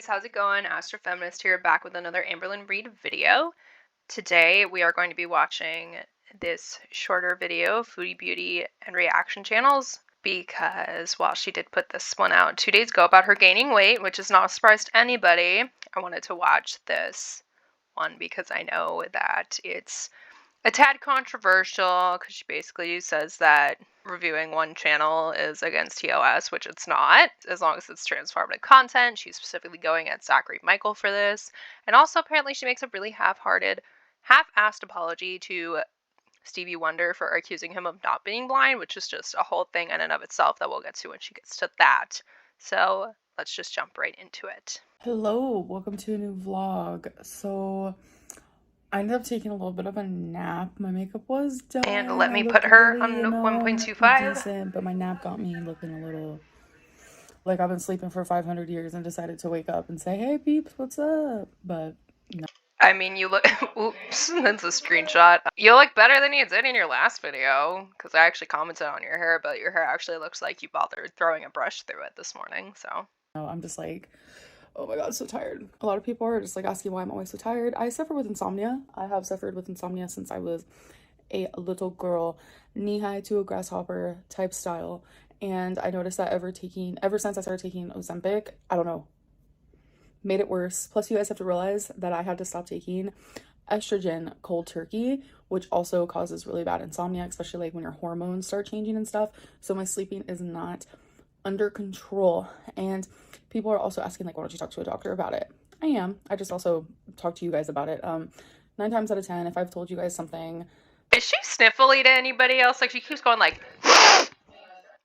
guys, how's it going? Astrofeminist here, back with another Amberlynn Reid video. Today we are going to be watching this shorter video, Foodie, Beauty, and Reaction Channels, because while she did put this one out 2 days ago about her gaining weight, which is not a surprise to anybody, I wanted to watch this one because I know that it's a tad controversial, because she basically says that reviewing one channel is against TOS, which it's not, as long as it's transformative content. She's specifically going at Zachary Michael for this. And also, apparently, she makes a really half-assed apology to Stevie Wonder for accusing him of not being blind, which is just a whole thing in and of itself that we'll get to when she gets to that. So let's just jump right into it. Hello, welcome to a new vlog. So I ended up taking a little bit of a nap. My makeup was done. And let me put her on 1.25. Decent, but my nap got me looking a little like I've been sleeping for 500 years and decided to wake up and say, hey peeps, what's up? But no. I mean, you look, oops, that's a screenshot. You look better than you did in your last video, because I actually commented on your hair, but your hair actually looks like you bothered throwing a brush through it this morning, so. I'm just like, oh my god, so tired. A lot of people are just like asking why I'm always so tired. I suffer with insomnia. I have suffered with insomnia since I was a little girl, knee-high to a grasshopper type style. And I noticed that ever since I started taking Ozempic, I don't know, made it worse. Plus, you guys have to realize that I had to stop taking estrogen cold turkey, which also causes really bad insomnia, especially like when your hormones start changing and stuff. So my sleeping is not under control. And people are also asking, like, why don't you talk to a doctor about it? I am. I just also talk to you guys about it. 9 times out of 10, if I've told you guys something. Is she sniffly to anybody else? Like, she keeps going like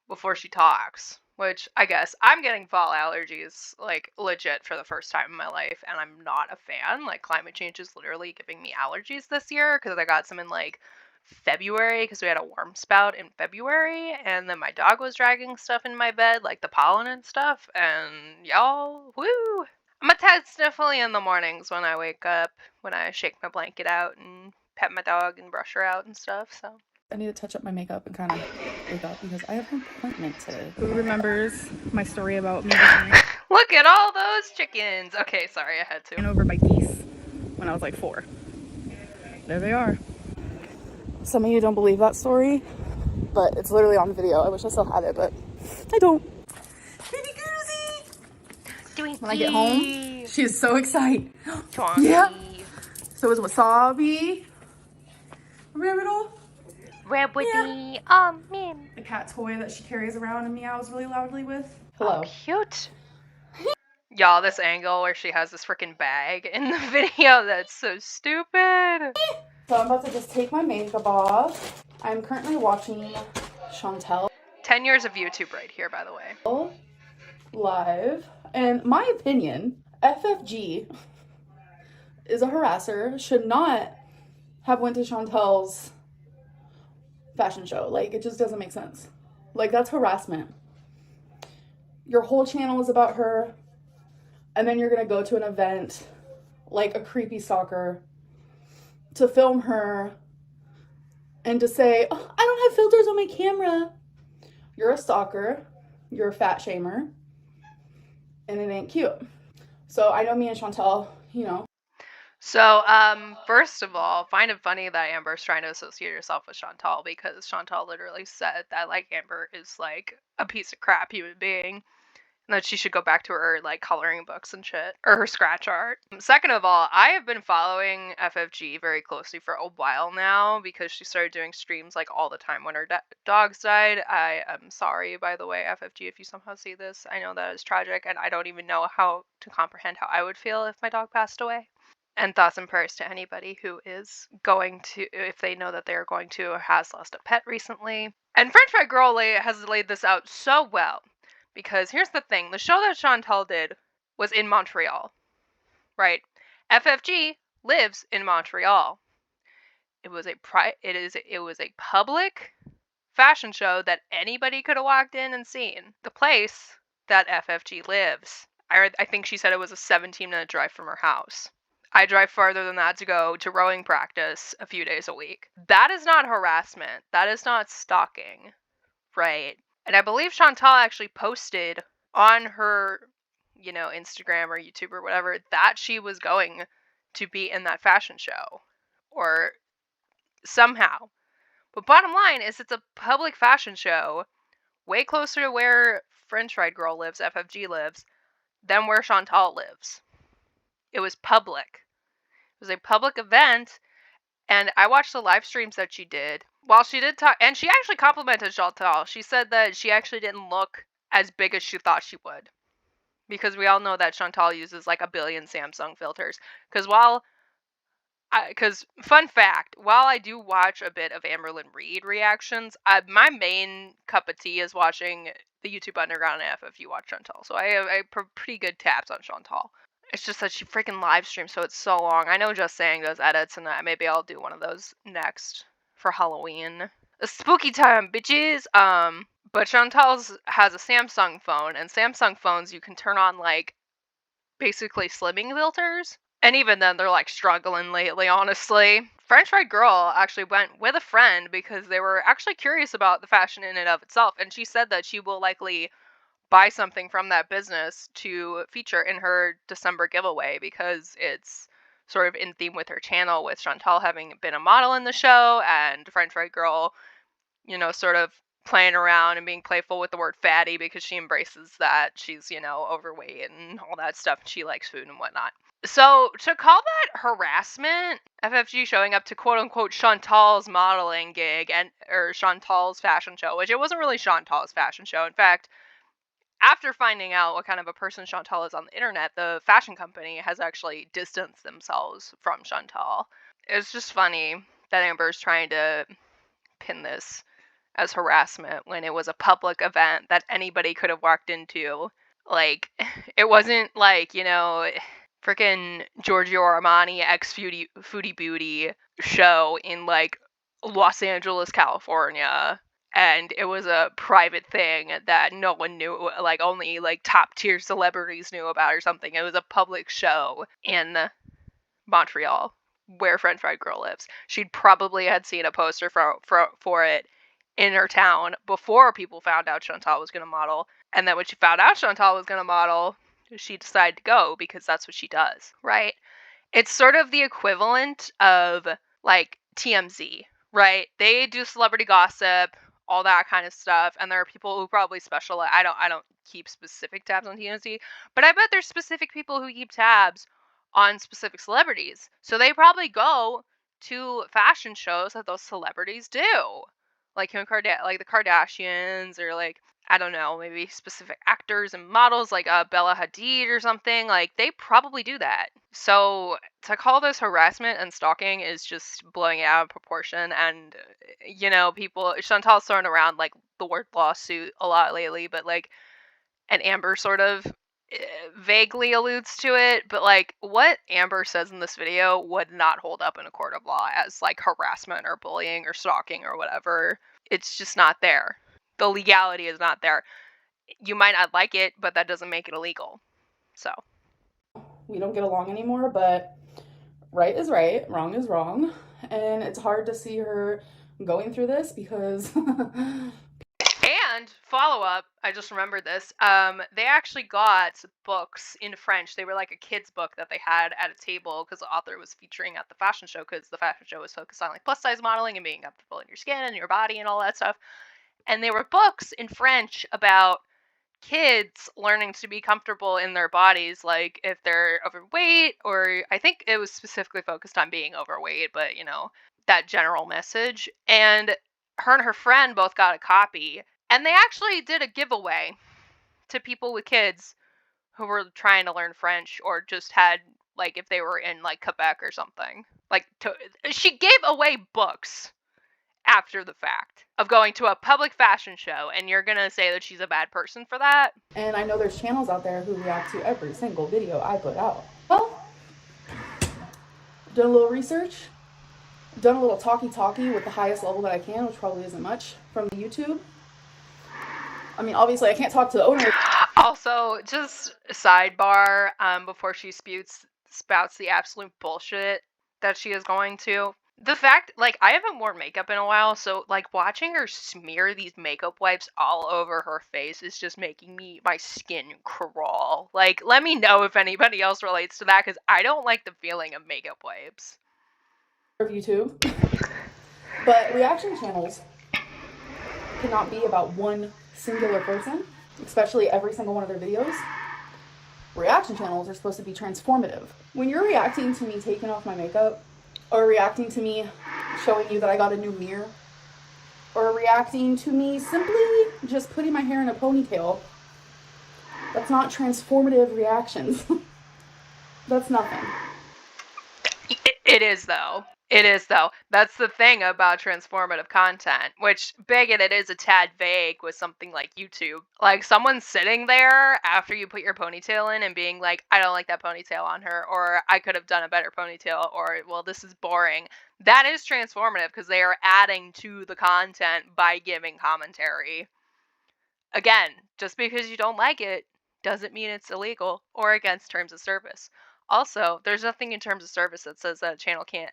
before she talks, which I guess I'm getting fall allergies, like, legit for the first time in my life, and I'm not a fan. Like, climate change is literally giving me allergies this year, because I got some in, like, February, because we had a warm spout in February, and then my dog was dragging stuff in my bed, like the pollen and stuff, and y'all, woo! I'm a tad sniffly in the mornings when I wake up, when I shake my blanket out and pet my dog and brush her out and stuff, so. I need to touch up my makeup and kind of wake up because I have an appointment today. Who remembers my story about me Look at all those chickens! Okay, sorry, I had to. Ran over by geese when I was like 4. There they are. Some of you don't believe that story, but it's literally on video. I wish I still had it, but I don't. Baby Goozy! When I get home, she is so excited. Yeah. So is Wasabi. Rabbity, oh man. The cat toy that she carries around and meows really loudly with. Hello. Oh, cute. Y'all, this angle where she has this freaking bag in the video, that's so stupid. So I'm about to just take my makeup off. I'm currently watching Chantel. 10 years of YouTube right here, by the way. Live. And my opinion, FFG is a harasser, should not have went to Chantel's fashion show. Like, it just doesn't make sense. Like, that's harassment. Your whole channel is about her, and then you're gonna go to an event like a creepy stalker to film her and to say, oh, I don't have filters on my camera. You're a stalker, you're a fat shamer, and it ain't cute. So I know me and Chantel, you know. So, first of all, find it funny that Amber's trying to associate herself with Chantal, because Chantal literally said that, like, Amber is, like, a piece of crap human being, and that she should go back to her, like, coloring books and shit, or her scratch art. Second of all, I have been following FFG very closely for a while now, because she started doing streams, like, all the time when her dogs died. I am sorry, by the way, FFG, if you somehow see this. I know that is tragic, and I don't even know how to comprehend how I would feel if my dog passed away. And thoughts and prayers to anybody who is going to, if they know that they're going to or has lost a pet recently. And French Fry Girl has laid this out so well. Because here's the thing, the show that Chantal did was in Montreal, right? FFG lives in Montreal. It was a public fashion show that anybody could have walked in and seen. The place that FFG lives, I think she said it was a 17-minute drive from her house. I drive farther than that to go to rowing practice a few days a week. That is not harassment. That is not stalking, right? And I believe Chantal actually posted on her Instagram or YouTube or whatever, that she was going to be in that fashion show or somehow. But bottom line is it's a public fashion show way closer to where French Fried Girl lives, FFG lives, than where Chantal lives. It was public. It was a public event, and I watched the live streams that she did. While she did talk, and she actually complimented Chantal. She said that she actually didn't look as big as she thought she would. Because we all know that Chantal uses like a billion Samsung filters. Because fun fact, while I do watch a bit of Amberlynn Reid reactions, my main cup of tea is watching the YouTube Underground AF if you watch Chantal. So I have pretty good tabs on Chantal. It's just that she freaking live streams, so it's so long. I know Just Saying does edits, and maybe I'll do one of those next for Halloween. A spooky time, bitches! But Chantal's has a Samsung phone, and Samsung phones you can turn on, like, basically slimming filters. And even then, they're, like, struggling lately, honestly. French Fried Girl actually went with a friend because they were actually curious about the fashion in and of itself, and she said that she will likely buy something from that business to feature in her December giveaway because it's sort of in theme with her channel, with Chantal having been a model in the show and French Fried Girl, sort of playing around and being playful with the word fatty because she embraces that she's, overweight and all that stuff. She likes food and whatnot. So to call that harassment, FFG showing up to quote unquote Chantal's modeling gig or Chantal's fashion show, which it wasn't really Chantal's fashion show. In fact, after finding out what kind of a person Chantal is on the internet, the fashion company has actually distanced themselves from Chantal. It's just funny that Amber's trying to pin this as harassment when it was a public event that anybody could have walked into. Like, it wasn't like, freaking Giorgio Armani X Foodie Beauty show in, like, Los Angeles, California. And it was a private thing that no one knew, like, only, like, top-tier celebrities knew about or something. It was a public show in Montreal, where French Fried Girl lives. She'd probably had seen a poster for it in her town before people found out Chantal was going to model. And then when she found out Chantal was going to model, she decided to go because that's what she does, right? It's sort of the equivalent of, like, TMZ, right? They do celebrity gossip, all that kind of stuff, and there are people who probably specialize. I don't keep specific tabs on TMZ, but I bet there's specific people who keep tabs on specific celebrities. So they probably go to fashion shows that those celebrities do, like the Kardashians, or, like, I don't know, maybe specific actors and models like Bella Hadid or something. Like, they probably do that. So to call this harassment and stalking is just blowing it out of proportion. And, Chantal's throwing around, like, the word lawsuit a lot lately, but, like, and Amber sort of vaguely alludes to it, but, like, what Amber says in this video would not hold up in a court of law as, like, harassment or bullying or stalking or whatever. It's just not there. The legality is not there. You might not like it, but that doesn't make it illegal. So we don't get along anymore, but right is right, wrong is wrong, and it's hard to see her going through this because and follow up, I just remembered this. They actually got books in French. They were like a kid's book that they had at a table because the author was featuring at the fashion show, because the fashion show was focused on, like, plus size modeling and being comfortable in your skin and your body and all that stuff. And they were books in French about kids learning to be comfortable in their bodies, like if they're overweight, or I think it was specifically focused on being overweight, but that general message. And her friend both got a copy, and they actually did a giveaway to people with kids who were trying to learn French, or just had, like, if they were in, like, Quebec or something. Like, she gave away books after the fact of going to a public fashion show, and you're gonna say that she's a bad person for that? And I know there's channels out there who react to every single video I put out. Well, done a little research, done a little talkie with the highest level that I can, which probably isn't much, from YouTube. I mean, obviously I can't talk to the owner. Also, just sidebar, before she spouts the absolute bullshit that she is going to. The fact, like, I haven't worn makeup in a while, so, like, watching her smear these makeup wipes all over her face is just making my skin crawl. Like, let me know if anybody else relates to that, because I don't like the feeling of makeup wipes. Of YouTube. But reaction channels cannot be about one singular person, especially every single one of their videos. Reaction channels are supposed to be transformative. When you're reacting to me taking off my makeup, or reacting to me showing you that I got a new mirror, or reacting to me simply just putting my hair in a ponytail, that's not transformative reactions. That's nothing. It is, though. It is, though. That's the thing about transformative content, which, begging it is a tad vague with something like YouTube. Like, someone sitting there after you put your ponytail in and being like, I don't like that ponytail on her, or I could have done a better ponytail, or, well, this is boring. That is transformative because they are adding to the content by giving commentary. Again, just because you don't like it doesn't mean it's illegal or against terms of service. Also, there's nothing in terms of service that says that a channel can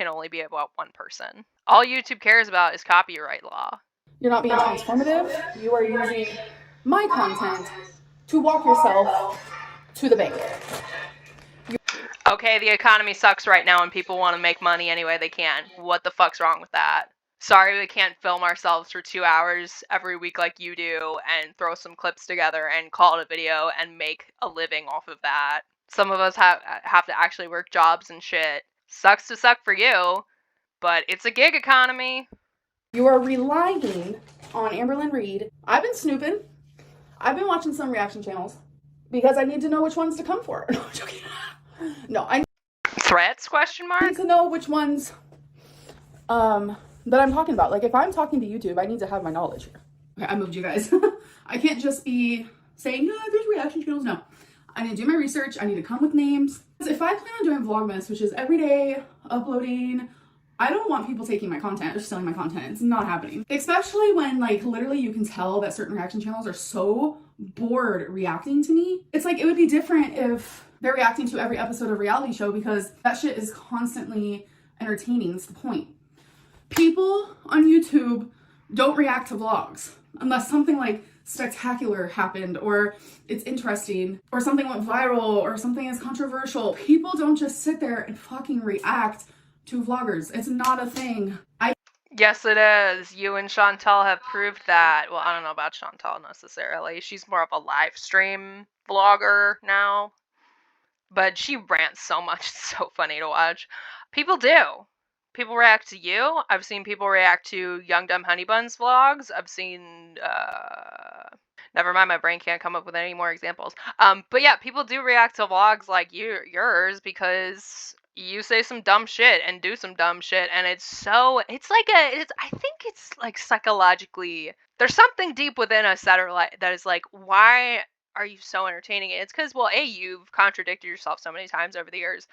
only be about one person. All YouTube cares about is copyright law. You're not being transformative. You are using my content to walk yourself to the bank. Okay, the economy sucks right now and people want to make money any way they can. What the fuck's wrong with that? Sorry we can't film ourselves for 2 hours every week like you do and throw some clips together and call it a video and make a living off of that. Some of us have to actually work jobs and shit. Sucks to suck for you, but it's a gig economy. You are relying on Amberlynn Reed. I've been snooping. I've been watching some reaction channels because I need to know which ones to come for. No, I'm joking. No, I Threats, question mark? need to know which ones that I'm talking about. Like, if I'm talking to YouTube, I need to have my knowledge here. Okay, I moved you guys. I can't just be saying, no, there's reaction channels. No, I need to do my research. I need to come with names. If I plan on doing Vlogmas, which is every day uploading, I don't want people taking my content or stealing my content. It's not happening. Especially when, like, literally you can tell that certain reaction channels are so bored reacting to me. It's like, it would be different if they're reacting to every episode of reality show because that shit is constantly entertaining. That's the point. People on YouTube don't react to vlogs unless something like spectacular happened or it's interesting or something went viral or something is controversial. People don't just sit there and fucking react to vloggers. It's not a thing. Yes, it is. You and Chantal have proved that. Well, I don't know about Chantal necessarily. She's more of a live stream vlogger now. But she rants so much. It's so funny to watch. People do. People react to you. I've seen people react to Young Dumb Honey Buns vlogs. I've seen, never mind, my brain can't come up with any more examples. But yeah, people do react to vlogs like yours because you say some dumb shit and do some dumb shit, and I think it's like psychologically, there's something deep within us that is like, why are you so entertaining? It's because, well, A, you've contradicted yourself so many times over the years.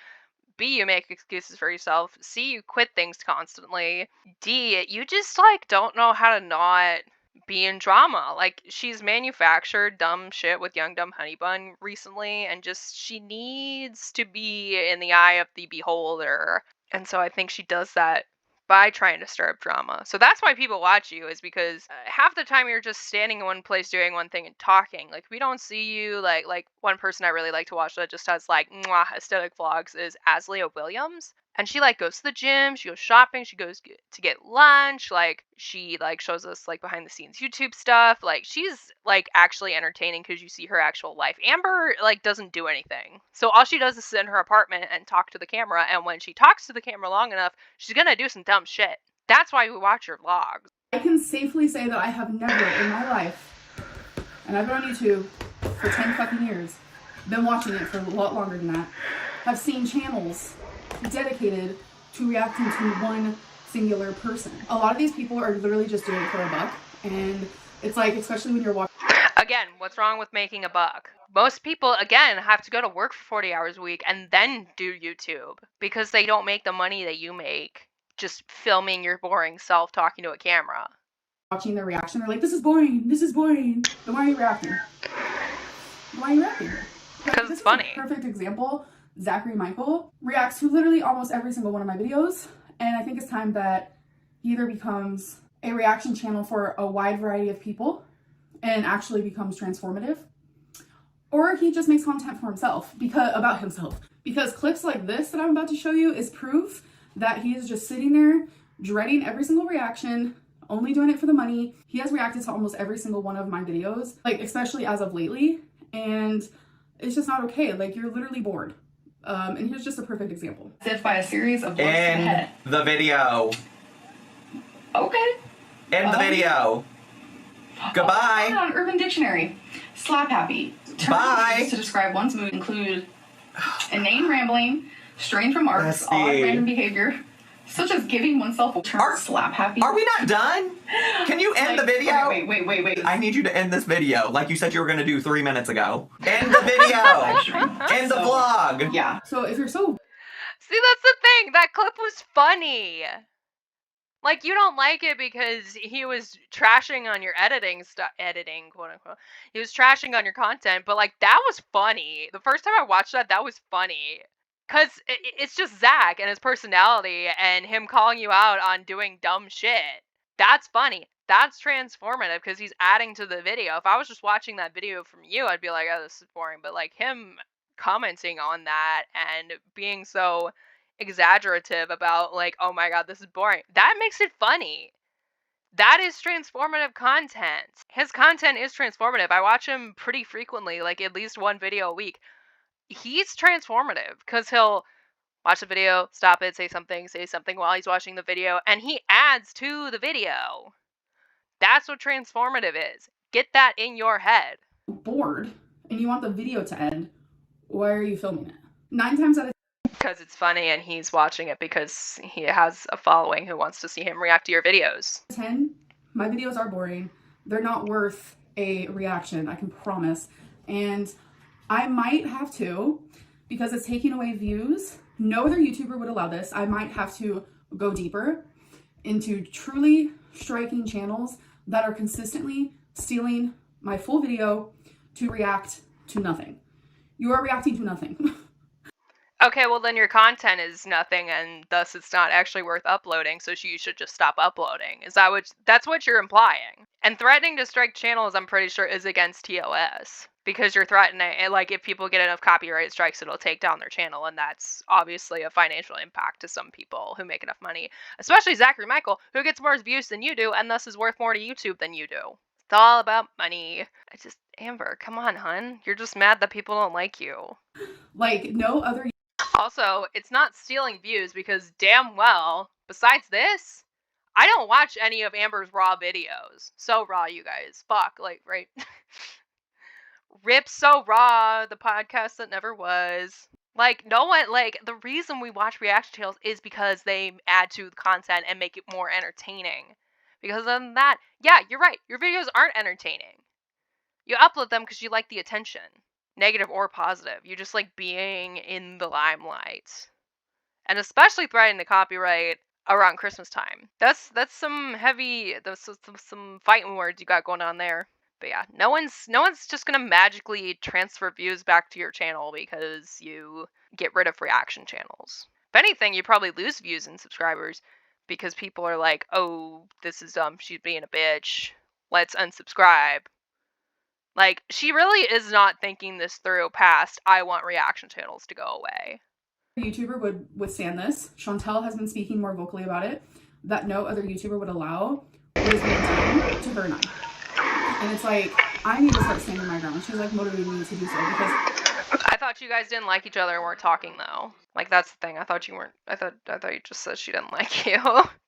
B, you make excuses for yourself. C, you quit things constantly. D, you just, like, don't know how to not be in drama. Like, she's manufactured dumb shit with Young Dumb Honey Bun recently, and just, she needs to be in the eye of the beholder. And so I think she does that by trying to stir up drama. So that's why people watch you, is because half the time you're just standing in one place doing one thing and talking. Like, we don't see you, like one person I really like to watch that just has like mwah, aesthetic vlogs is Asleah Williams. And she like goes to the gym, she goes shopping, she goes to get lunch, like she like shows us like behind the scenes YouTube stuff. Like, she's like actually entertaining because you see her actual life. Amber like doesn't do anything. So all she does is sit in her apartment and talk to the camera, and when she talks to the camera long enough, she's gonna do some dumb shit. That's why we watch your vlogs. I can safely say that I have never in my life, and I've been on YouTube for 10 fucking years, been watching it for a lot longer than that, have seen channels dedicated to reacting to one singular person. A lot of these people are literally just doing it for a buck, and it's like, especially when you're watching. Again, what's wrong with making a buck? Most people, again, have to go to work for 40 hours a week and then do YouTube because they don't make the money that you make just filming your boring self talking to a camera. Watching their reaction, they're like, this is boring, this is boring. Then why are you reacting? Why are you reacting? Because it's funny. Perfect example. Zachary Michael reacts to literally almost every single one of my videos, And I think it's time that he either becomes a reaction channel for a wide variety of people and actually becomes transformative, or he just makes content for himself, about himself. Because clips like this that I'm about to show you is proof that he is just sitting there dreading every single reaction, only doing it for the money. He has reacted to almost every single one of my videos, like especially as of lately, and it's just not okay. Like, you're literally bored. And here's just a perfect example. If by a series of blows to the End head. the video. Okay. End the video. Goodbye. On Urban Dictionary, slap happy. Bye. Terms to describe one's mood include inane rambling, straying from arcs, Bestie. odd random behavior, such as giving oneself a term slap happy. Are we not done? Can you end the video? Wait. I need you to end this video like you said you were going to do 3 minutes ago. End the video. End the vlog. Yeah. So if you're so See, that's the thing. That clip was funny. Like, you don't like it because he was trashing on your editing, quote unquote. He was trashing on your content, but like, that was funny. The first time I watched that was funny. Cause it's just Zach and his personality and him calling you out on doing dumb shit. That's funny. That's transformative because he's adding to the video. If I was just watching that video from you, I'd be like, oh, this is boring. But like, him commenting on that and being so exaggerative about like, oh my god, this is boring, that makes it funny. That is transformative content. His content is transformative. I watch him pretty frequently, like at least one video a week. He's transformative because he'll watch the video, stop it, say something while he's watching the video, and he adds to the video. That's what transformative is. Get that in your head. bored and you want the video to end, why are you filming it? 9 times out of Because it's funny and he's watching it because he has a following who wants to see him react to your videos. 10, my videos are boring. They're not worth a reaction, I can promise. And I might have to, because it's taking away views. No other YouTuber would allow this. I might have to go deeper into truly striking channels that are consistently stealing my full video to react to nothing. You are reacting to nothing. Okay, well then your content is nothing and thus it's not actually worth uploading, so you should just stop uploading. That's what you're implying. And threatening to strike channels, I'm pretty sure, is against TOS. Because you're threatening, like, if people get enough copyright strikes, it'll take down their channel, and that's obviously a financial impact to some people who make enough money. Especially Zachary Michael, who gets more views than you do, and thus is worth more to YouTube than you do. It's all about money. Amber, come on, hun. You're just mad that people don't like you. Like, no other. Also, it's not stealing views because damn well, besides this, I don't watch any of Amber's raw videos. So raw, you guys. Fuck, like, right? Rip So Raw, the podcast that never was. Like, no one, like, the reason we watch reaction channels is because they add to the content and make it more entertaining. Because other than that, yeah, you're right. Your videos aren't entertaining. You upload them because you like the attention. Negative or positive. You just like being in the limelight. And especially threatening to copyright around Christmas time. That's some heavy, some fighting words you got going on there. But yeah, no one's just gonna magically transfer views back to your channel because you get rid of reaction channels. If anything, you probably lose views and subscribers because people are like, oh, this is dumb, she's being a bitch, let's unsubscribe. Like, she really is not thinking this through past, I want reaction channels to go away. YouTuber would withstand this. Chantel has been speaking more vocally about it, that no other YouTuber would allow what is being done to her and I. And it's like, I need to start standing my ground. She's like motivating me to do so because I thought you guys didn't like each other and weren't talking though. Like, that's the thing. I thought you just said she didn't like you.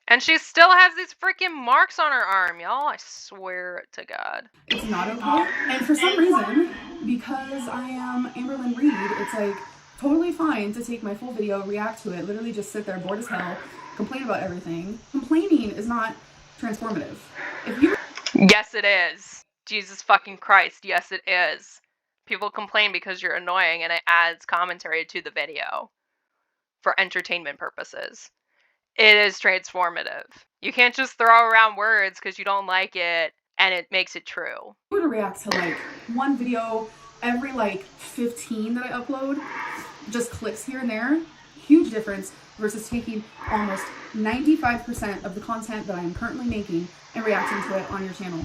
And she still has these freaking marks on her arm, y'all. I swear to God. it's not okay. And for some reason, because I am Amberlynn Reed, it's like totally fine to take my full video, react to it, literally just sit there bored as hell, complain about everything. Complaining is not transformative. If you Yes, it is. Jesus fucking Christ. Yes, it is. People complain because you're annoying and it adds commentary to the video for entertainment purposes. It is transformative. You can't just throw around words because you don't like it and it makes it true. were to react to like one video every like 15 that I upload, just clips here and there, huge difference. versus taking almost 95% of the content that I am currently making and reacting to it on your channel.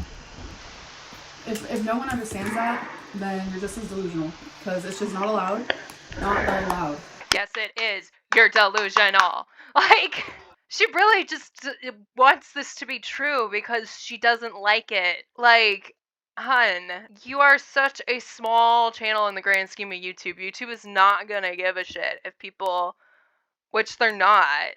If no one understands that, then you're just as delusional, because it's just not allowed. Not allowed. Yes, it is. You're delusional. Like, she really just wants this to be true because she doesn't like it. Like, hun, you are such a small channel in the grand scheme of YouTube. YouTube is not gonna give a shit if people, which they're not,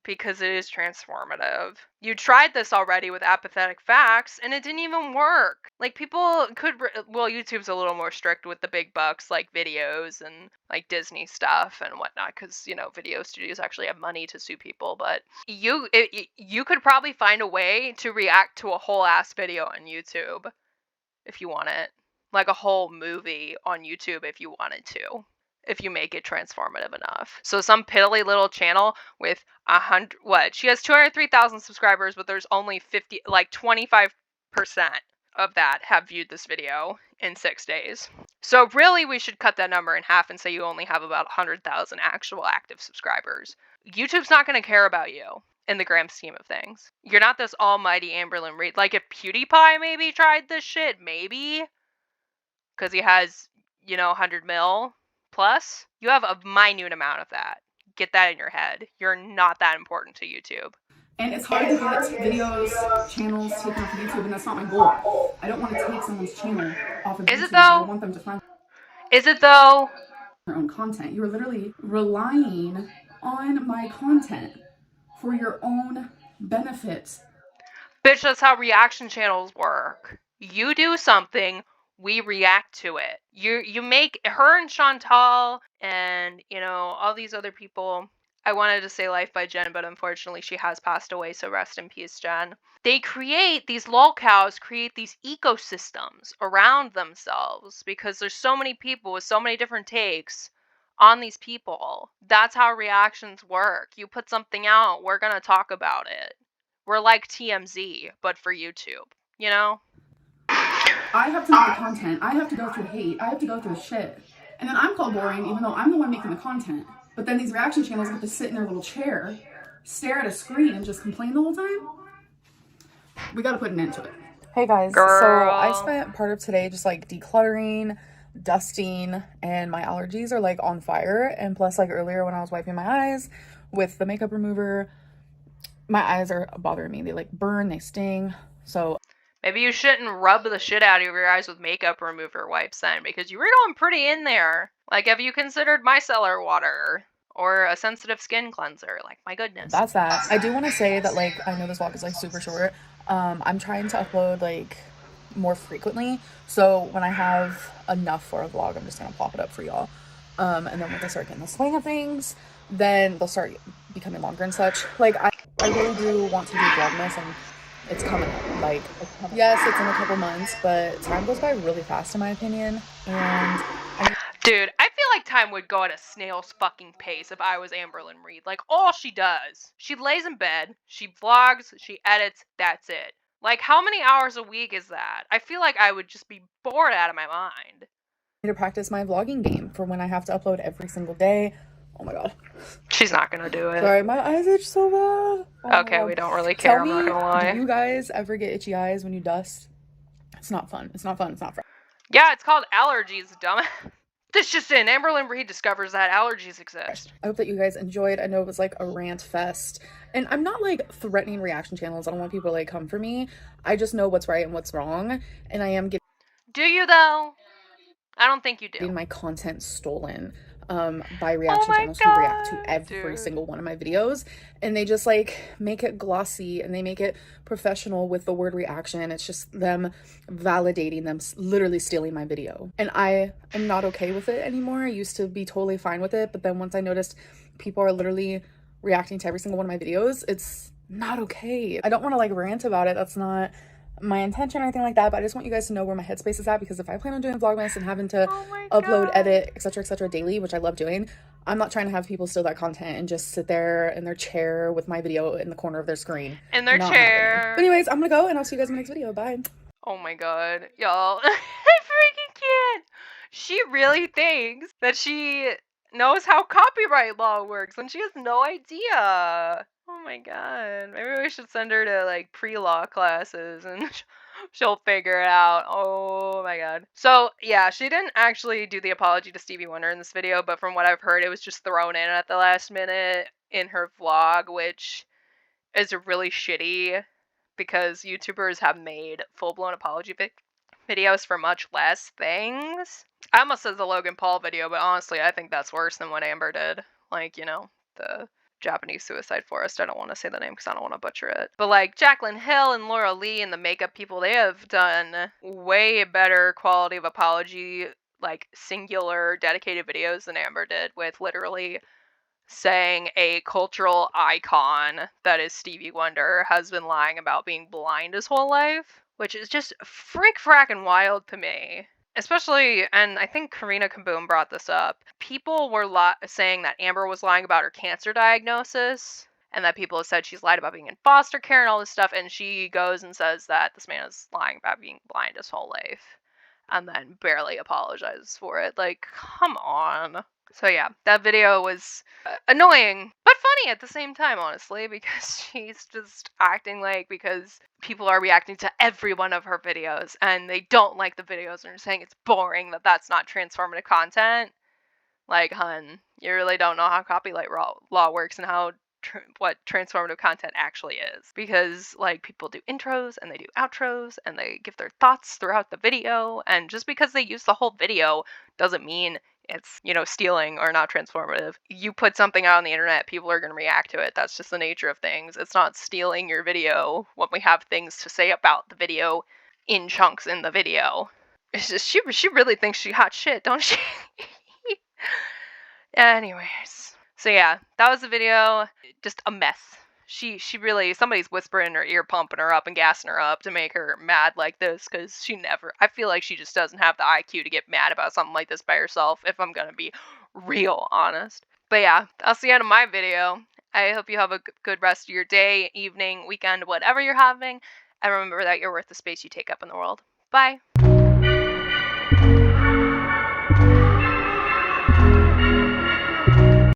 because it is transformative. You tried this already with apathetic facts, and it didn't even work. Like, people could, well, YouTube's a little more strict with the big bucks, like videos and like Disney stuff and whatnot, because, you know, video studios actually have money to sue people. But you could probably find a way to react to a whole ass video on YouTube if you want it, like a whole movie on YouTube if you wanted to, if you make it transformative enough. So some piddly little channel with 100, what? She has 203,000 subscribers, but there's only 50, like 25% of that have viewed this video in 6 days. So really, we should cut that number in half and say you only have about 100,000 actual active subscribers. YouTube's not going to care about you in the grand scheme of things. You're not this almighty Amberlyn Reed. Like, if PewDiePie maybe tried this shit, maybe, because he has, you know, 100 mil plus, you have a minute amount of that. Get that in your head. You're not that important to YouTube. And it's hard to get videos, channels taken off of YouTube, and that's not my goal. I don't want to take someone's channel off of YouTube. Is it though? I want them to find Is it though? their own content. You're literally relying on my content for your own benefit. Bitch, that's how reaction channels work. You do something, we react to it. You make her and Chantal and, you know, all these other people. I wanted to say Life by Jen, but unfortunately she has passed away, so rest in peace, Jen. They create, these lolcows create these ecosystems around themselves because there's so many people with so many different takes on these people. That's how reactions work. You put something out, we're gonna talk about it. We're like TMZ, but for YouTube, you know? I have to make the content. I have to go through hate. I have to go through shit. And then I'm called boring, even though I'm the one making the content. But then these reaction channels get to sit in their little chair, stare at a screen, and just complain the whole time. We gotta put an end to it. Hey guys, Girl. So I spent part of today just like decluttering, dusting, and my allergies are like on fire. And plus, like earlier when I was wiping my eyes with the makeup remover, my eyes are bothering me. They like burn, they sting. So maybe you shouldn't rub the shit out of your eyes with makeup remover wipes then, because you were going pretty in there. Like, have you considered micellar water or a sensitive skin cleanser? Like, my goodness. That's that. I do want to say that, like, I know this vlog is like super short. I'm trying to upload like more frequently. So when I have enough for a vlog, I'm just gonna pop it up for y'all. And then once I start getting the swing of things, then they'll start becoming longer and such. Like, I really do want to do Vlogmas, and it's coming up. Like, yes, it's in a couple months, but time goes by really fast in my opinion. And dude, I feel like time would go at a snail's fucking pace if I was Amberlyn Reed. Like, all she does, she lays in bed, she vlogs, she edits, that's it. Like, how many hours a week is that? I feel like I would just be bored out of my mind. I need to practice my vlogging game for when I have to upload every single day. Oh my god. She's not gonna do it. Sorry, my eyes itch so bad. Oh, okay, we don't really care, I'm not gonna lie. Do you guys ever get itchy eyes when you dust? It's not fun. It's not fun. It's not fun. Yeah, it's called allergies, dumb. This just in. Amberlyn Reed discovers that allergies exist. I hope that you guys enjoyed. I know it was like a rant fest. And I'm not like threatening reaction channels. I don't want people to like come for me. I just know what's right and what's wrong. And I am Do you though? I don't think you do. getting my content stolen by reaction channels who react to every single one of my videos, and they just like make it glossy and they make it professional with the word reaction. It's just them validating them, literally stealing my video, and I am not okay with it anymore. I used to be totally fine with it, but then once I noticed people are literally reacting to every single one of my videos, it's not okay. I don't want to like rant about it. That's not my intention or anything like that, but I just want you guys to know where my headspace is at, because if I plan on doing Vlogmas and having to upload, edit, etc daily, which I love doing, I'm not trying to have people steal that content and just sit there in their chair with my video in the corner of their screen. In their chair. But anyways, I'm gonna go and I'll see you guys in the next video. Bye. Oh my god, y'all. I freaking can't. She really thinks that she knows how copyright law works and she has no idea. Oh my god. Maybe we should send her to like pre-law classes and she'll figure it out. Oh my god. So yeah, she didn't actually do the apology to Stevie Wonder in this video, but from what I've heard, it was just thrown in at the last minute in her vlog, which is really shitty because YouTubers have made full-blown apology videos for much less things. I almost said the Logan Paul video, but honestly, I think that's worse than what Amber did. Like, you know, the Japanese suicide forest. I don't want to say the name because I don't want to butcher it. But like Jaclyn Hill and Laura Lee and the makeup people, they have done way better quality of apology, like singular dedicated videos than Amber did, with literally saying a cultural icon that is Stevie Wonder has been lying about being blind his whole life, which is just frackin' wild to me. Especially, and I think Karina Kaboom brought this up, people were saying that Amber was lying about her cancer diagnosis, and that people have said she's lied about being in foster care and all this stuff, and she goes and says that this man is lying about being blind his whole life, and then barely apologizes for it. Like, come on. So yeah, that video was annoying, but funny at the same time, honestly, because she's just acting like because people are reacting to every one of her videos and they don't like the videos and are saying it's boring, that that's not transformative content. Like, hun, you really don't know how copyright law works and how what transformative content actually is, because like people do intros and they do outros and they give their thoughts throughout the video, and just because they use the whole video doesn't mean it's, you know, stealing or not transformative. You put something out on the internet, people are going to react to it. That's just the nature of things. It's not stealing your video when we have things to say about the video in chunks in the video. It's just she really thinks she hot shit, don't she? Anyways, so yeah, that was the video. Just a mess. She really, somebody's whispering in her ear, pumping her up and gassing her up to make her mad like this, because she never, I feel like she just doesn't have the IQ to get mad about something like this by herself, if I'm gonna be real honest. But yeah, that's the end of my video. I hope you have a good rest of your day, evening, weekend, whatever you're having, and remember that you're worth the space you take up in the world. Bye.